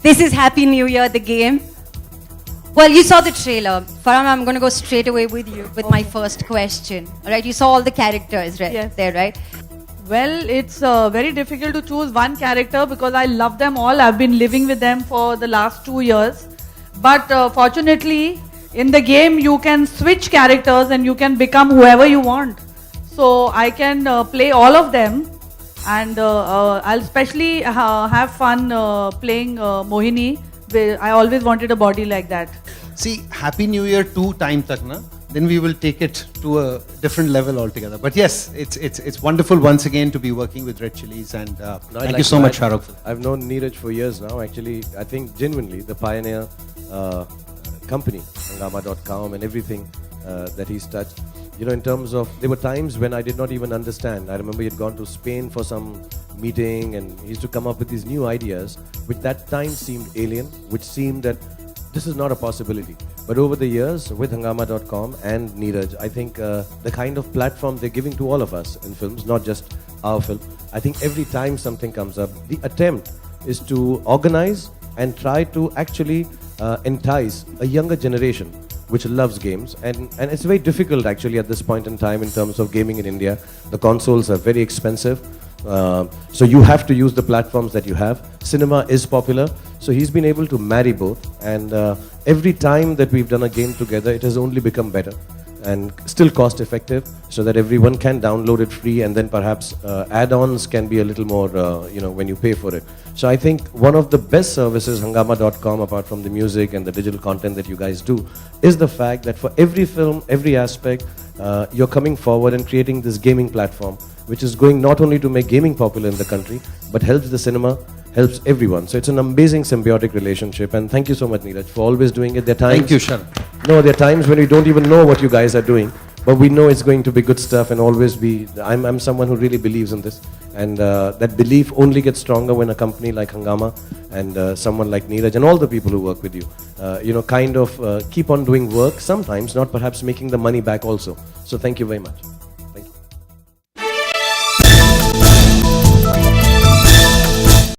This is Happy New Year, the game. Well, you saw the trailer. Farhan, I'm going to go straight away with you with my first question. All right, you saw all the characters there, right? Well, it's very difficult to choose one character because I love them all. I've been living with them for the last 2 years. But fortunately, in the game, you can switch characters and you can become whoever you want. So I can play all of them. And I'll especially have fun playing Mohini. I always wanted a body like that. See, Happy New Year 2 time tak na, then we will take it to a different level altogether. But yes, it's wonderful once again to be working with Red Chillies, and thank you so much, Shahrukh. I've known Neeraj for years now. Actually, I think genuinely the pioneer company, Hungama.com, and everything that he's touched. You know, in terms of, there were times when I did not even understand. I remember he had gone to Spain for some meeting and he used to come up with these new ideas, which that time seemed alien, which seemed that this is not a possibility. But over the years, with Hungama.com and Neeraj, I think the kind of platform they're giving to all of us in films, not just our film, I think every time something comes up, the attempt is to organize and try to actually entice a younger generation which loves games, and it's very difficult actually at this point in time in terms of gaming in India. The consoles are very expensive, so you have to use the platforms that you have. Cinema is popular, so he's been able to marry both, and every time that we've done a game together, it has only become better and still cost effective, so that everyone can download it free, and then perhaps add-ons can be a little more, when you pay for it. So I think one of the best services Hungama.com, apart from the music and the digital content that you guys do, is the fact that for every film, every aspect, you're coming forward and creating this gaming platform, which is going not only to make gaming popular in the country, but helps the cinema, helps everyone. So it's an amazing symbiotic relationship, and thank you so much, Neeraj, for always doing it. There are times, Thank you, Shahrukh. No, there are times when we don't even know what you guys are doing, but we know it's going to be good stuff and always be. I'm someone who really believes in this, and that belief only gets stronger when a company like Hungama and someone like Neeraj and all the people who work with you, keep on doing work, sometimes not perhaps making the money back also. So thank you very much.